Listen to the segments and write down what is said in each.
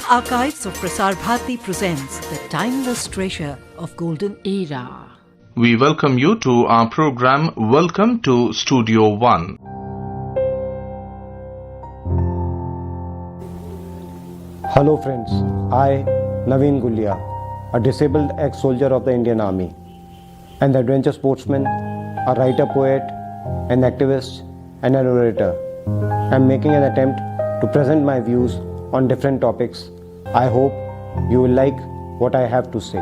Archives of Prasar Bharati presents the timeless treasure of golden era. We welcome you to our program Welcome to Studio One. Hello friends, I, Navin Gulia, a disabled ex-soldier of the Indian Army, an adventure sportsman, a writer, poet, an activist and an orator, am making an attempt to present my views on different topics. I hope you will like what I have to say.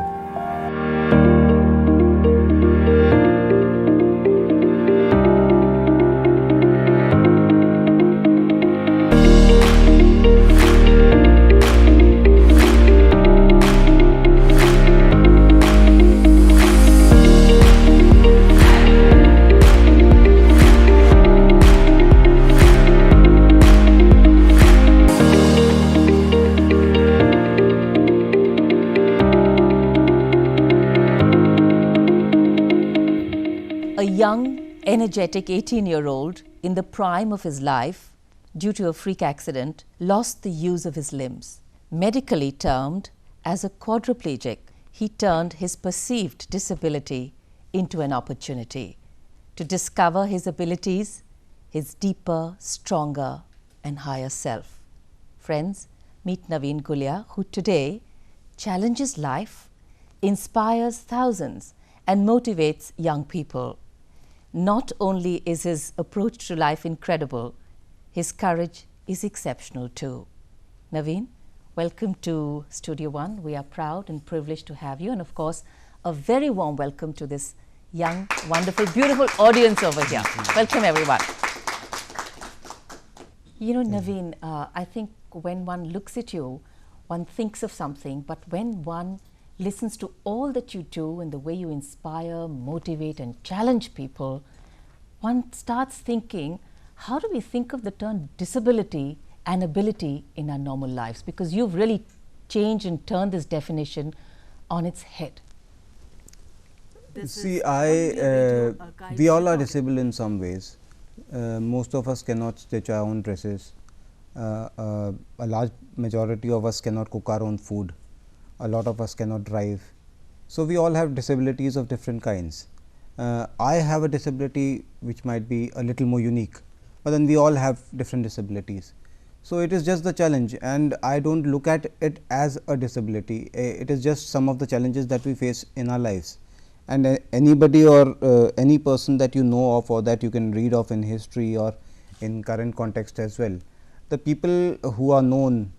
A young, energetic 18-year-old in the prime of his life, due to a freak accident, lost the use of his limbs. Medically termed as a quadriplegic, he turned his perceived disability into an opportunity to discover his abilities, his deeper, stronger and higher self. Friends, meet Navin Gulia, who today challenges life, inspires thousands and motivates young people. Not only is his approach to life incredible, his courage is exceptional too. Navin, welcome to Studio One. We are proud and privileged to have you, and of course, a very warm welcome to this young, wonderful, beautiful audience over here. Welcome everyone. You know, Navin, I think when one looks at you, one thinks of something, but when one listens to all that you do and the way you inspire, motivate and challenge people, one starts thinking, how do we think of the term disability and ability in our normal lives? Because you've really changed and turned this definition on its head. See, we all are disabled in some ways. Most of us cannot stitch our own dresses. A large majority of us cannot cook our own food. A lot of us cannot drive. So, we all have disabilities of different kinds. I have a disability which might be a little more unique, but then we all have different disabilities. So, it is just the challenge, and I do not look at it as a disability. It is just some of the challenges that we face in our lives, and anybody or any person that you know of or that you can read of in history or in current context as well. The people who are known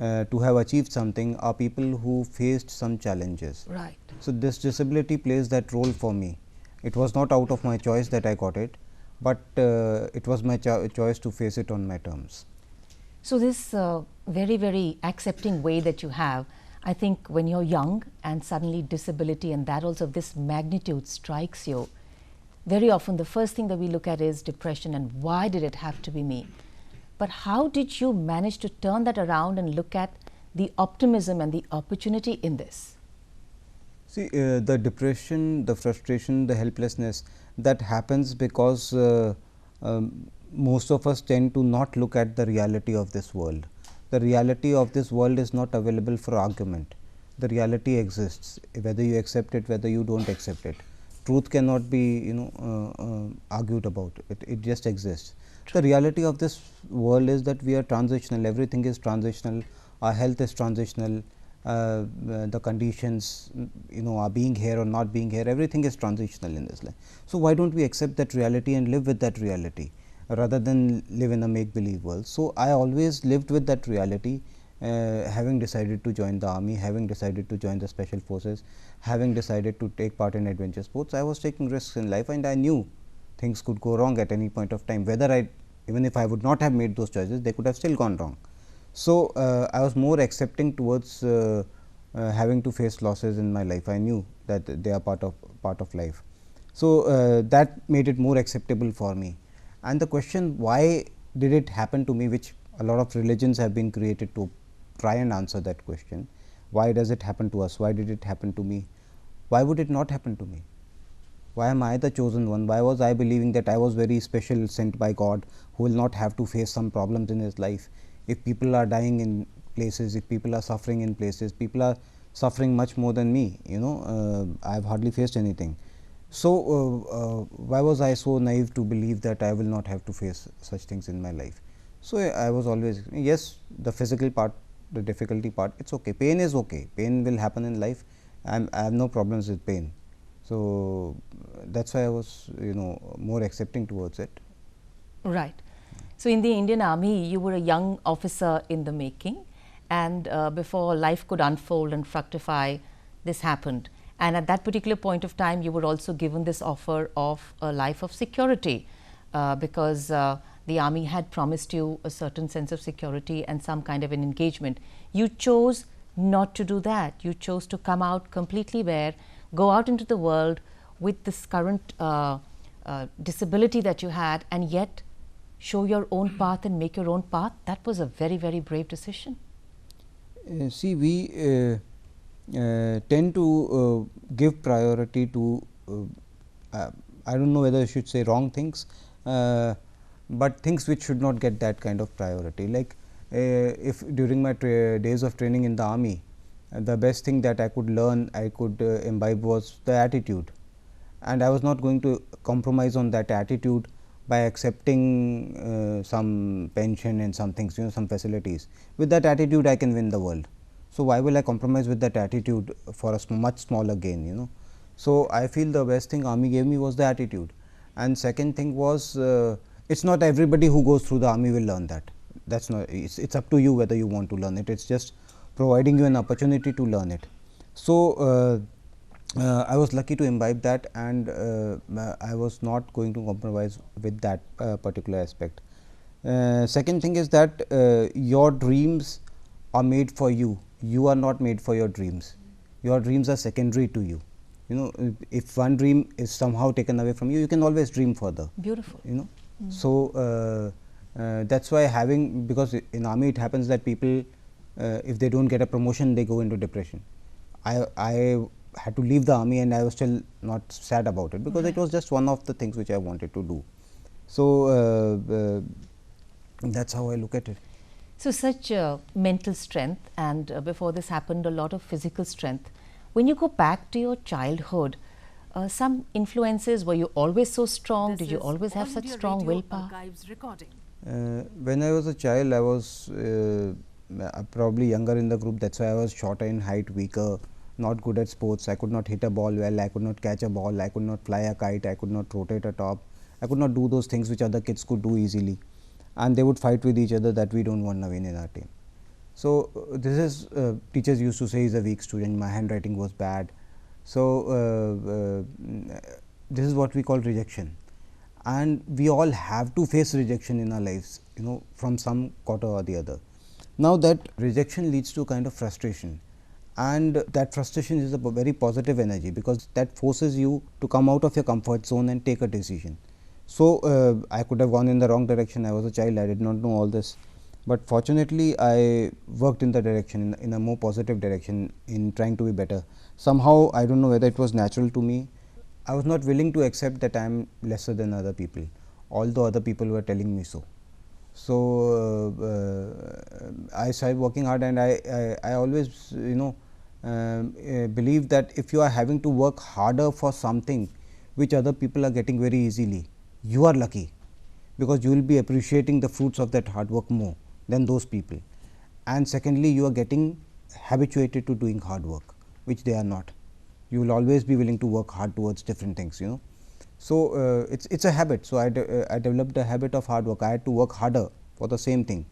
to have achieved something are people who faced some challenges. Right. So, this disability plays that role for me. It was not out of my choice that I got it, but it was my choice to face it on my terms. So, this very, very accepting way that you have, I think when you're young and suddenly disability and that also this magnitude strikes you, very often the first thing that we look at is depression and why did it have to be me? But how did you manage to turn that around and look at the optimism and the opportunity in this? See, the depression, the frustration, the helplessness, that happens because most of us tend to not look at the reality of this world. The reality of this world is not available for argument. The reality exists, whether you accept it, whether you do not accept it. Truth cannot be, argued about. It just exists. The reality of this world is that we are transitional. Everything is transitional. Our health is transitional. The conditions, are being here or not being here. Everything is transitional in this life. So, why don't we accept that reality and live with that reality, rather than live in a make-believe world? So, I always lived with that reality, having decided to join the army, having decided to join the special forces, having decided to take part in adventure sports. I was taking risks in life, and I knew things could go wrong at any point of time. Whether even if I would not have made those choices, they could have still gone wrong. So, I was more accepting towards having to face losses in my life. I knew that they are part of life. So, that made it more acceptable for me. And the question, why did it happen to me, which a lot of religions have been created to try and answer that question. Why does it happen to us? Why did it happen to me? Why would it not happen to me? Why am I the chosen one? Why was I believing that I was very special, sent by God, who will not have to face some problems in his life? If people are dying in places, if people are suffering in places, people are suffering much more than me, I have hardly faced anything. So, why was I so naive to believe that I will not have to face such things in my life? So, I was always, yes, the physical part, the difficulty part, it is okay, pain is okay, pain will happen in life, I have no problems with pain. So, that is why I was more accepting towards it. Right. So, in the Indian Army, you were a young officer in the making, and before life could unfold and fructify, this happened. And at that particular point of time, you were also given this offer of a life of security, because the army had promised you a certain sense of security and some kind of an engagement. You chose not to do that. You chose to come out completely bare, go out into the world with this current disability that you had, and yet show your own path and make your own path. That was a very, very brave decision. See, we tend to give priority to, I do not know whether I should say wrong things, but things which should not get that kind of priority. Like if during my days of training in the army, the best thing that I could learn, I could imbibe was the attitude, and I was not going to compromise on that attitude by accepting some pension and some things, some facilities. With that attitude, I can win the world. So, why will I compromise with that attitude for a much smaller gain, So, I feel the best thing army gave me was the attitude, and second thing was, it is not everybody who goes through the army will learn that. That is not, it is up to you whether you want to learn it, it is just providing you an opportunity to learn it. So, I was lucky to imbibe that, and I was not going to compromise with that particular aspect. Second thing is that your dreams are made for you. You are not made for your dreams. Your dreams are secondary to you. If one dream is somehow taken away from you, you can always dream further. Beautiful. So, that is why because in army it happens that people, if they do not get a promotion, they go into depression. I had to leave the army, and I was still not sad about it, because it was just one of the things which I wanted to do. So, that is how I look at it. So, such mental strength, and before this happened, a lot of physical strength. When you go back to your childhood, some influences, were you always so strong? Did you always have such strong willpower? When I was a child, I was probably younger in the group, that is why I was shorter in height, weaker, not good at sports. I could not hit a ball well, I could not catch a ball, I could not fly a kite, I could not rotate a top, I could not do those things which other kids could do easily, and they would fight with each other that we do not want Navin in our team. So, this is teachers used to say he is a weak student, my handwriting was bad. So, this is what we call rejection, and we all have to face rejection in our lives, from some quarter or the other. Now, that rejection leads to kind of frustration, and that frustration is a very positive energy, because that forces you to come out of your comfort zone and take a decision. So, I could have gone in the wrong direction. I was a child, I did not know all this, but fortunately I worked in the direction, in a more positive direction, in trying to be better. Somehow, I do not know whether it was natural to me, I was not willing to accept that I am lesser than other people, although other people were telling me so. So, I started working hard, and I always believe that if you are having to work harder for something which other people are getting very easily, you are lucky, because you will be appreciating the fruits of that hard work more than those people. And secondly, you are getting habituated to doing hard work, which they are not. You will always be willing to work hard towards different things, So, it's a habit. So, I developed a habit of hard work. I had to work harder for the same thing.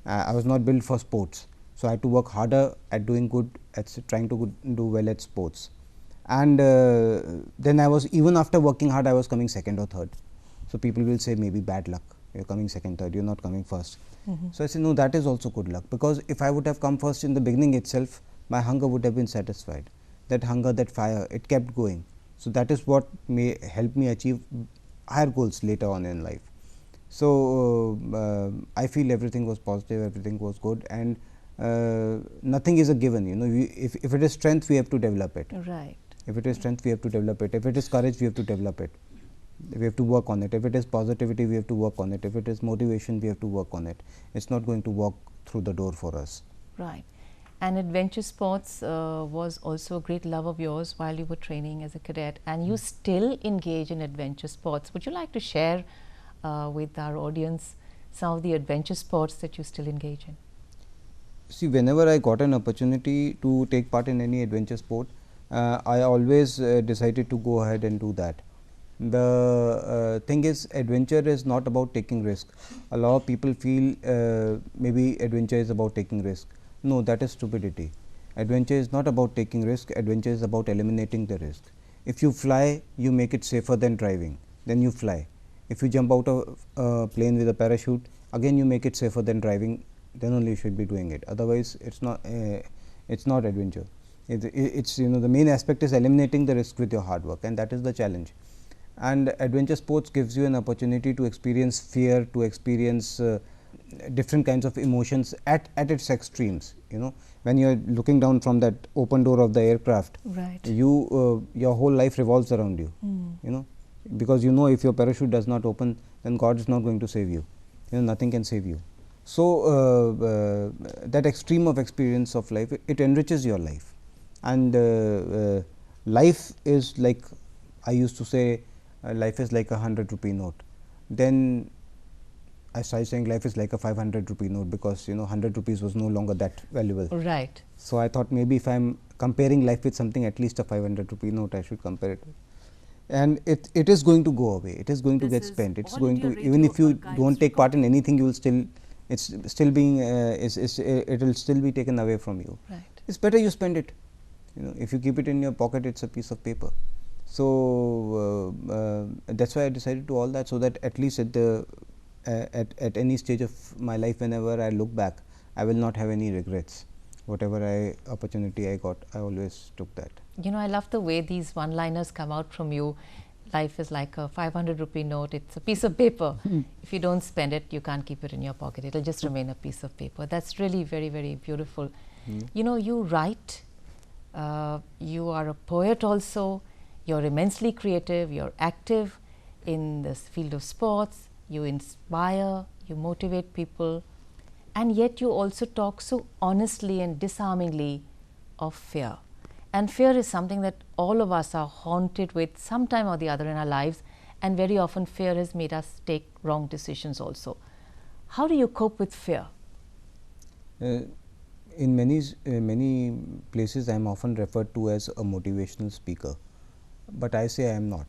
I was not built for sports. So, I had to work harder at doing good, at trying to do well at sports. And then I was, even after working hard, I was coming second or third. So, people will say maybe bad luck, you are coming second, third, you are not coming first. So, I say no, that is also good luck, because if I would have come first in the beginning itself, my hunger would have been satisfied. That hunger, that fire, it kept going. So, that is what may help me achieve higher goals later on in life. So, I feel everything was positive, everything was good, and nothing is a given, if it is strength, we have to develop it. Right. If it is strength, we have to develop it. If it is courage, we have to develop it. We have to work on it. If it is positivity, we have to work on it. If it is motivation, we have to work on it. It is not going to walk through the door for us. Right. And adventure sports was also a great love of yours while you were training as a cadet, and you still engage in adventure sports. Would you like to share with our audience some of the adventure sports that you still engage in? See, whenever I got an opportunity to take part in any adventure sport, I always decided to go ahead and do that. The thing is, adventure is not about taking risk. A lot of people feel maybe adventure is about taking risk. No, that is stupidity. Adventure is not about taking risk. Adventure is about eliminating the risk. If you fly, you make it safer than driving, then you fly. If you jump out of a plane with a parachute, again you make it safer than driving, then only you should be doing it. Otherwise, it's not adventure. It's the main aspect is eliminating the risk with your hard work, and that is the challenge. And adventure sports gives you an opportunity to experience fear, to experience different kinds of emotions at its extremes. When you are looking down from that open door of the aircraft, Right. Your whole life revolves around you. Because if your parachute does not open, then God is not going to save you. Nothing can save you. So that extreme of experience of life, it enriches your life. And life is like, I used to say, life is like a 100-rupee note. Then I started saying life is like a 500-rupee note, because 100 rupees was no longer that valuable. Right. So I thought maybe if I am comparing life with something, at least a 500-rupee note, I should compare it with. And it is going to go away. It is going to get spent. It's going to, even if you don't take part in anything, you will still, it's still being, it will still be taken away from you. Right. It's better you spend it. If you keep it in your pocket, it's a piece of paper. So that's why I decided to all that, so that at least at any stage of my life, whenever I look back, I will not have any regrets. Whatever opportunity I got, I always took that. I love the way these one-liners come out from you. Life is like a 500-rupee note. It's a piece of paper. If you don't spend it, you can't keep it in your pocket. It'll just remain a piece of paper. That's really very, very beautiful. You write. You are a poet also. You're immensely creative. You're active in this field of sports. You inspire. You motivate people. And yet you also talk so honestly and disarmingly of fear. And fear is something that all of us are haunted with sometime or the other in our lives, and very often fear has made us take wrong decisions also. How do you cope with fear? In many places, I am often referred to as a motivational speaker, but I say I am not.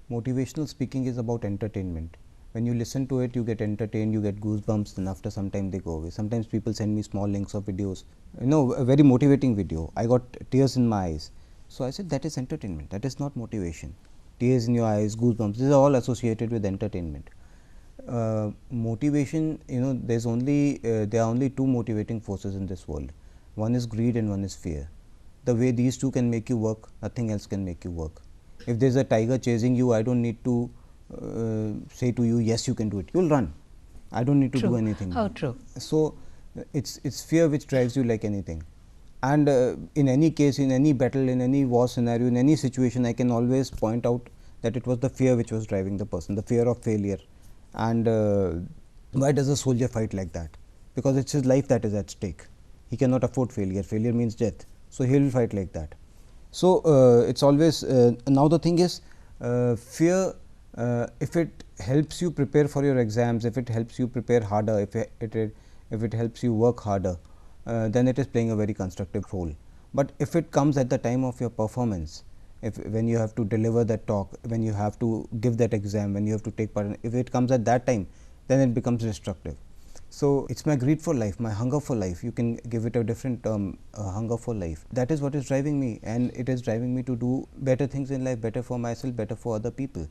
Motivational speaking is about entertainment. When you listen to it, you get entertained, you get goosebumps, and after some time they go away. Sometimes people send me small links of videos, a very motivating video. I got tears in my eyes. So I said that is entertainment, that is not motivation. Tears in your eyes, goosebumps, these are all associated with entertainment. Motivation, there are only two motivating forces in this world. One is greed and one is fear. The way these two can make you work, nothing else can make you work. If there is a tiger chasing you, I don't need to say to you, yes, you can do it. You will run. I don't need to do anything. How true. So it's fear which drives you like anything. And in any case, in any battle, in any war scenario, in any situation, I can always point out that it was the fear which was driving the person, the fear of failure. And why does a soldier fight like that? Because it's his life that is at stake. He cannot afford failure. Failure means death. So he will fight like that. So it's always now the thing is, fear, if it helps you prepare for your exams, if it helps you prepare harder, if it helps you work harder, then it is playing a very constructive role. But if it comes at the time of your performance, when you have to deliver that talk, when you have to give that exam, when you have to take part in, if it comes at that time, then it becomes destructive. So it's my greed for life, my hunger for life. You can give it a different term, hunger for life. That is what is driving me, and it is driving me to do better things in life, better for myself, better for other people.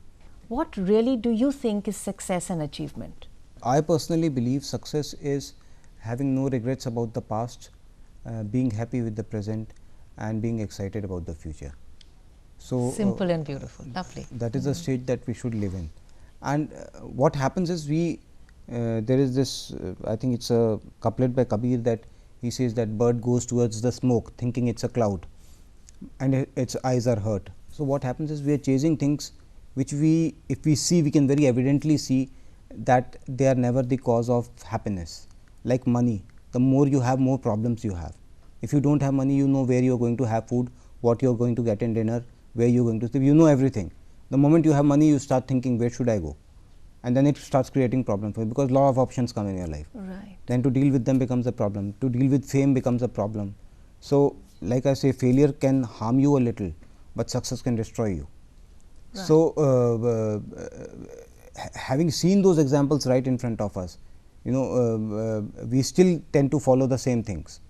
What really do you think is success and achievement? I personally believe success is having no regrets about the past, being happy with the present, and being excited about the future. So simple and beautiful, lovely. That is the state that we should live in. And what happens is there is this, I think it's a couplet by Kabir, that he says that bird goes towards the smoke thinking it's a cloud, and its eyes are hurt. So what happens is we are chasing things which if we see, we can very evidently see that they are never the cause of happiness. Like money. the more you have, more problems you have. If you don't have money, you know where you are going to have food, what you are going to get in dinner, where you are going to sleep, you know everything. The moment you have money, you start thinking, where should I go? And then it starts creating problems for you, because lot of options come in your life. Right. Then to deal with them becomes a problem. To deal with fame becomes a problem. So, like I say, failure can harm you a little, but success can destroy you. Right. So, having seen those examples right in front of us, we still tend to follow the same things.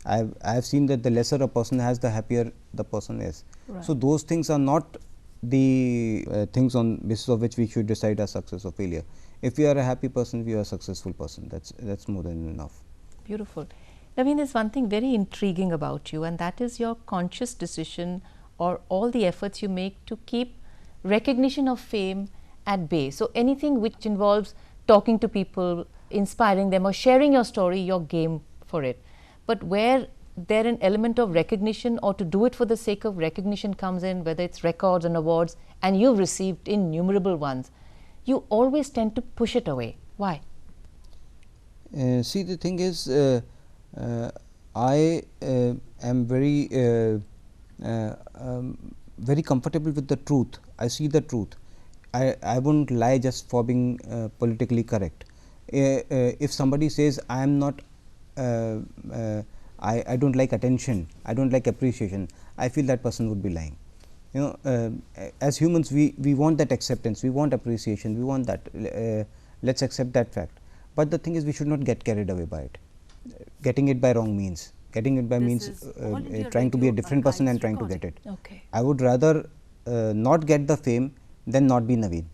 I have seen that the lesser a person has, the happier the person is. Right. So, those things are not the things on basis of which we should decide our success or failure. If we are a happy person, we are a successful person. That's more than enough. Beautiful. Navin, there's one thing very intriguing about you, and that is your conscious decision or all the efforts you make to keep recognition of fame at bay. So, anything which involves talking to people, inspiring them or sharing your story, you're game for it. But where there an element of recognition or to do it for the sake of recognition comes in, whether it's records and awards, and you've received innumerable ones, you always tend to push it away. Why? See, the thing is, I am very very comfortable with the truth. I see the truth. I won't lie just for being politically correct. If somebody says I am not I don't like attention, I don't like appreciation, I feel that person would be lying. As humans, we want that acceptance, we want appreciation, we want that. Let's accept that fact. But the thing is, we should not get carried away by it. Getting it by wrong means. Getting it by means trying to be a different person and trying to get it. Okay. I would rather not get the fame than not be Navin.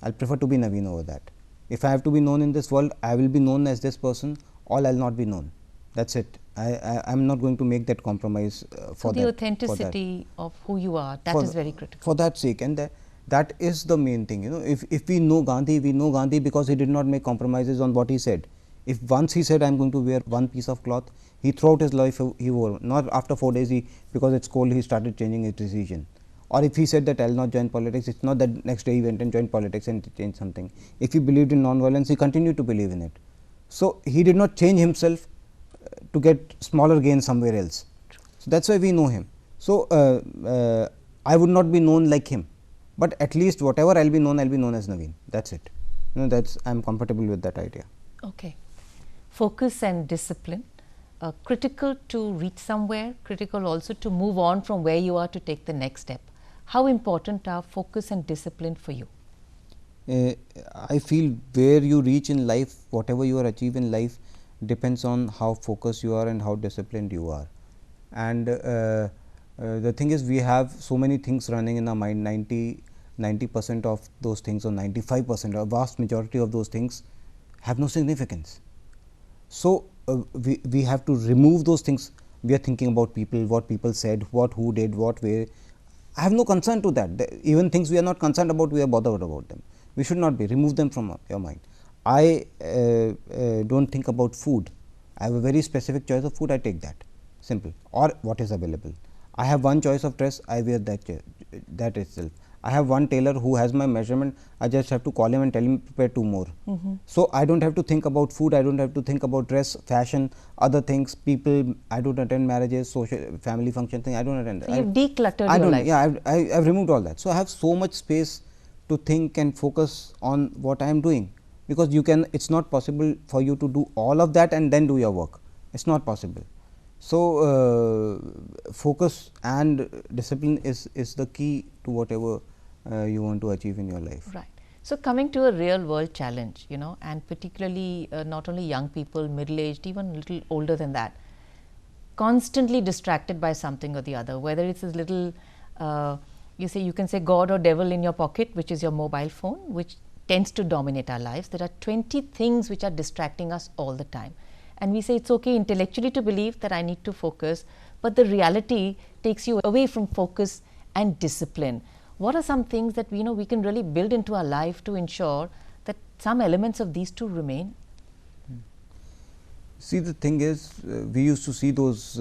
I'll prefer to be Navin over that. If I have to be known in this world, I will be known as this person, or I'll not be known. That's it. I'm not going to make that compromise for the that. Authenticity of who you are, that is very critical. For that sake, and that is the main thing. If we know Gandhi because he did not make compromises on what he said. If once he said, I am going to wear one piece of cloth, he throughout his life he wore. Not after 4 days, because it's cold, he started changing his decision. Or if he said that I will not join politics, it's not that next day he went and joined politics and changed something. If he believed in non-violence, he continued to believe in it. So, he did not change himself to get smaller gain somewhere else. So, that is why we know him. So, I would not be known like him, but at least whatever I will be known as Navin. That is it. I am comfortable with that idea. Okay. Focus and discipline, critical to reach somewhere, critical also to move on from where you are to take the next step. How important are focus and discipline for you? I feel where you reach in life, whatever you achieve in life, depends on how focused you are and how disciplined you are. And the thing is, we have so many things running in our mind. 90% of those things, or 95%, a vast majority of those things have no significance. So, we have to remove those things. We are thinking about people, what people said, who did, what way. I have no concern to that. Even things we are not concerned about, we are bothered about them. We should not be. Remove them from your mind. I don't think about food. I have a very specific choice of food, I take that. Simple. Or what is available. I have one choice of dress, I wear that itself. I have one tailor who has my measurement, I just have to call him and tell him prepare 2 more. So, I do not have to think about food, I do not have to think about dress, fashion, other things, people. I do not attend marriages, social family function thing, I do not attend. So, you have decluttered your life. Yeah, I have removed all that. So, I have so much space to think and focus on what I am doing, because it is not possible for you to do all of that and then do your work. It is not possible. So, focus and discipline is the key to whatever you want to achieve in your life. Right. So, coming to a real world challenge, and particularly not only young people, middle aged, even a little older than that, constantly distracted by something or the other, whether it's this little, you can say God or devil in your pocket, which is your mobile phone, which tends to dominate our lives. There are 20 things which are distracting us all the time. And we say it's okay intellectually to believe that I need to focus, but the reality takes you away from focus and discipline. What are some things that we can really build into our life to ensure that some elements of these two remain? See, the thing is, we used to see those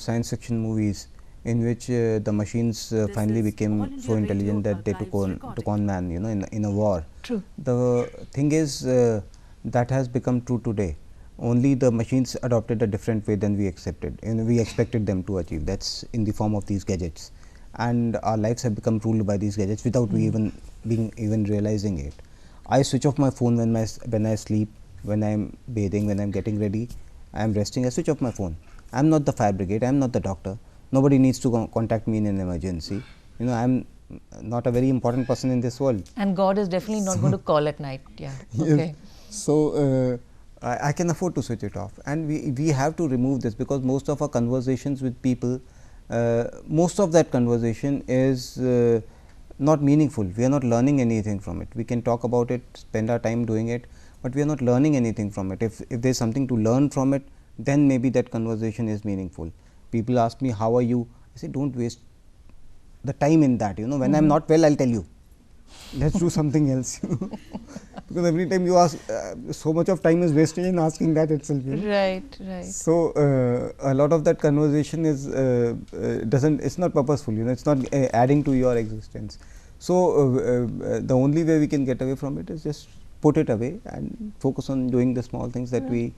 science fiction movies in which the machines finally became so intelligent that they took on man, in a war. True. The thing is, that has become true today. only the machines adopted a different way than we accepted and we expected them to achieve. That is in the form of these gadgets, and our lives have become ruled by these gadgets without we even realizing it. I switch off my phone when I sleep, when I am bathing, when I am getting ready, I am resting, I switch off my phone. I am not the fire brigade, I am not the doctor, nobody needs to contact me in an emergency. I am not a very important person in this world. And God is definitely not going to call at night. Yeah. Okay. So, I can afford to switch it off, and we have to remove this, because most of our conversations with people, most of that conversation is not meaningful. We are not learning anything from it. We can talk about it, spend our time doing it, but we are not learning anything from it. If there is something to learn from it, then maybe that conversation is meaningful. People ask me, how are you? I say, don't waste the time in that. When I am not well, I will tell you, let us do something else. Because every time you ask, so much of time is wasted in asking that itself. Right, right. So, a lot of that conversation is it's not purposeful, it's not adding to your existence. So, the only way we can get away from it is just put it away and focus on doing the small things that we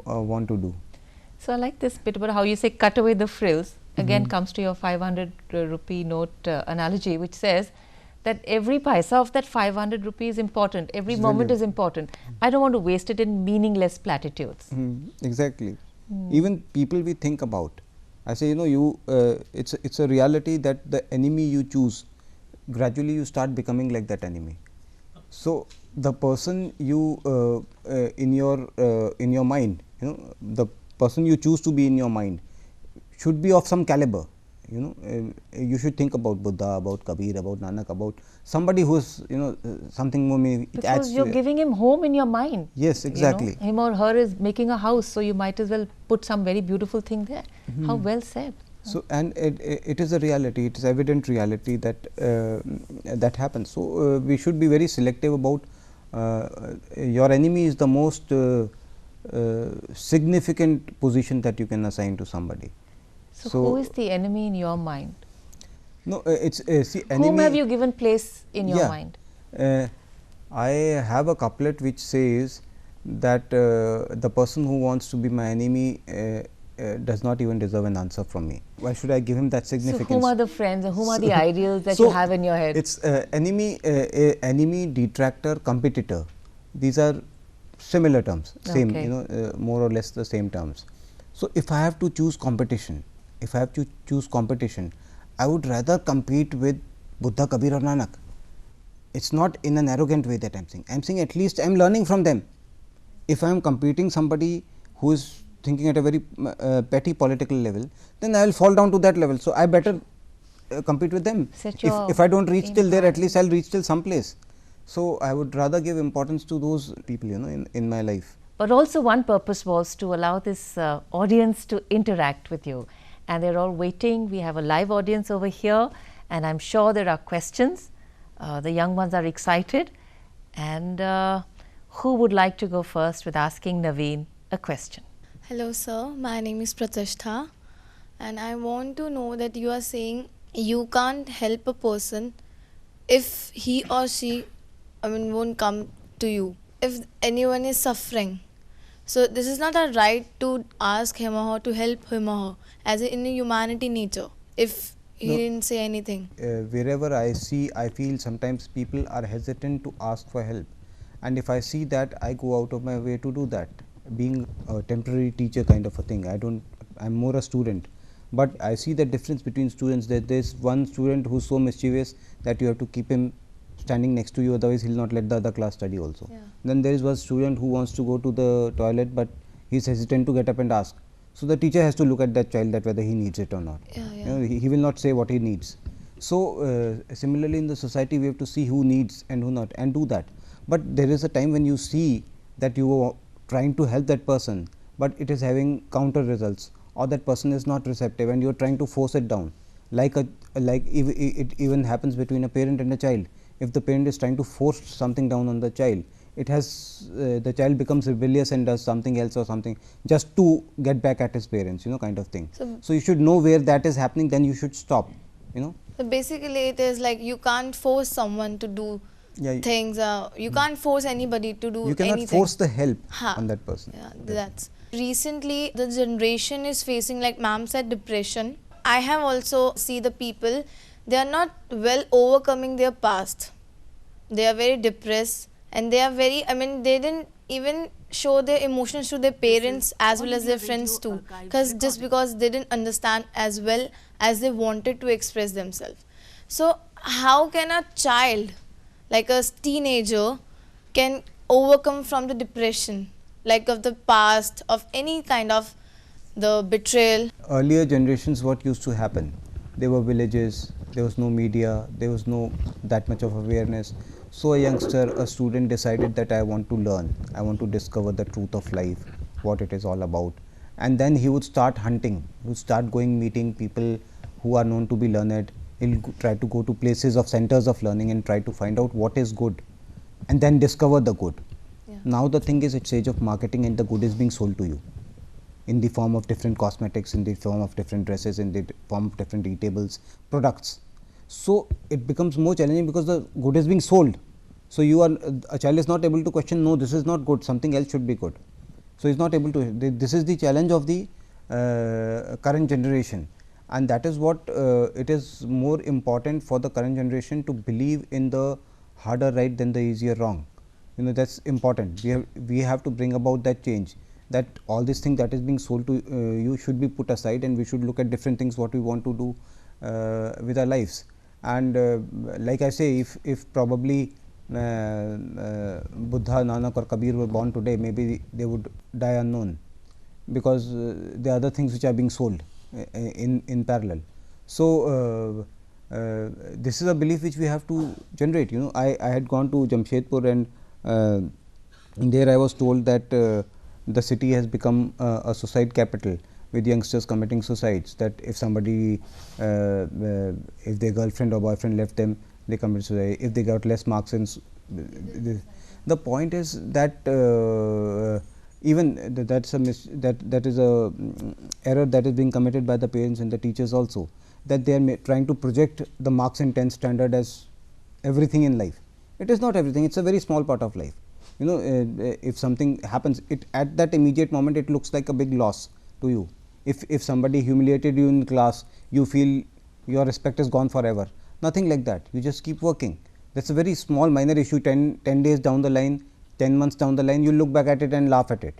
want to do. So, I like this bit about how you say cut away the frills. Again comes to your 500 rupee note analogy, which says that every paisa of that 500 rupee is important, every moment is important. I don't want to waste it in meaningless platitudes. Exactly. Even people we think about, I say, it's a reality that the enemy you choose, gradually you start becoming like that enemy. So, the person you in your mind, the person you choose to be in your mind should be of some caliber. You should think about Buddha, about Kabir, about Nanak, about somebody who is something more. Because you are giving him home in your mind. Yes, exactly. Him or her is making a house, so you might as well put some very beautiful thing there. How well said. So, and it is a reality, it is evident reality that that happens. So, we should be very selective about your enemy is the most significant position that you can assign to somebody. So, who is the enemy in your mind? No, it's see, enemy. Whom have you given place in your mind? I have a couplet which says that the person who wants to be my enemy does not even deserve an answer from me. Why should I give him that significance? So, whom are the friends and whom are the ideals that you have in your head? It's enemy, detractor, competitor. These are similar terms, same, more or less the same terms. So, if I have to choose competition, I would rather compete with Buddha, Kabir or Nanak. It's not in an arrogant way that I am saying. I am saying at least I am learning from them. If I am competing somebody who is thinking at a very petty political level, then I will fall down to that level. So, I better compete with them. If I do not reach till there, at least I will reach till some place. So, I would rather give importance to those people in my life. But also one purpose was to allow this audience to interact with you, and they are all waiting. We have a live audience over here, and I am sure there are questions. The young ones are excited, and who would like to go first with asking Navin a question? Hello sir, my name is Pratishtha, and I want to know that you are saying you can't help a person if he or she won't come to you, if anyone is suffering. So, this is not a right to ask him or her to help him or her as in a humanity nature, if he didn't say anything. Wherever I feel sometimes people are hesitant to ask for help, and if I see that, I go out of my way to do that. Being a temporary teacher kind of a thing, I am more a student, but I see the difference between students, that there is one student who is so mischievous that you have to keep him standing next to you, otherwise he will not let the other class study also. Then there is one student who wants to go to the toilet, but he is hesitant to get up and ask. So, the teacher has to look at that child, that whether he needs it or not. He will not say what he needs. So, similarly in the society we have to see who needs and who not, and do that. But there is a time when you see that you are trying to help that person, but it is having counter results, or that person is not receptive and you are trying to force it down. Like it even happens between a parent and a child. If the parent is trying to force something down on the child, it has the child becomes rebellious and does something else or something just to get back at his parents, kind of thing. So, you should know where that is happening, then you should stop. So, basically it is like you can't force someone to do Yeah, things. You can't force anybody to do anything. you cannot force the help Ha. on that person. Yeah, that's recently the generation is facing, like ma'am said, depression. I have also see the people, they are not well overcoming their past. They are very depressed and they are very, I mean, they didn't even show their emotions to their parents as well as their friends too, just because they didn't understand as well as they wanted to express themselves. So how can a child, like a teenager, can overcome from the depression, like of the past, of any kind of the betrayal? Earlier generations, what used to happen? There were villages, there was no media, there was no that much of awareness. So a youngster, a student decided that I want to learn, I want to discover the truth of life, what it is all about. And then he would start hunting, he would start going meeting people who are known to be learned. He'll try to go to places of centers of learning and try to find out what is good and then discover the good. Yeah. Now the thing is, it's age of marketing and the good is being sold to you in the form of different cosmetics, in the form of different dresses, in the form of different eatables, products. So it becomes more challenging because the good is being sold. So you are, a child is not able to question, no, this is not good, something else should be good. So he is not able to, this is the challenge of the current generation, and that is what it is more important for the current generation to believe in the harder right than the easier wrong. You know, that's important. We have to bring about that change, that all these things that is being sold to you should be put aside, and we should look at different things what we want to do with our lives. And like I say, if probably Buddha, Nanak or Kabir were born today, maybe they would die unknown, because there are other things which are being sold in parallel. So this is a belief which we have to generate. You know, I had gone to Jamshedpur, and there I was told that the city has become a suicide capital, with youngsters committing suicides. That if somebody, if their girlfriend or boyfriend left them, they commit suicide. If they got less marks in, the point is that even that's a that is a error that is being committed by the parents and the teachers also, that they are trying to project the marks in 10th standard as everything in life. It is not everything. It's a very small part of life. You know, if something happens, it at that immediate moment it looks like a big loss to you. If somebody humiliated you in class, you feel your respect is gone forever. Nothing like that. You just keep working. That's a very small minor issue. 10 days down the line, 10 months down the line, you look back at it and laugh at it,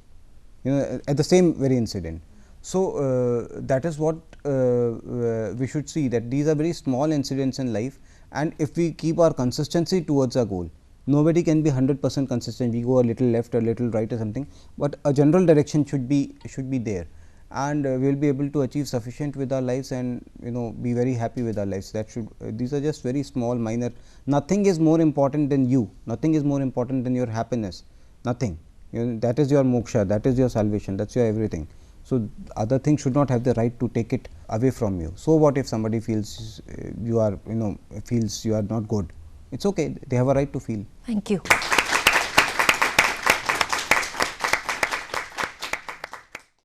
you know, at the same very incident. So that is what we should see, that these are very small incidents in life, and if we keep our consistency towards our goal, nobody can be 100% consistent. We go a little left or little right or something, but a general direction should be there, and we will be able to achieve sufficient with our lives, and you know, be very happy with our lives. That should these are just very small minor. Nothing is more important than you, nothing is more important than your happiness, nothing. You know, that is your moksha, that is your salvation, that's your everything. So other things should not have the right to take it away from you. So what if somebody feels you are, you know, feels you are not good? It's okay, they have a right to feel. Thank you.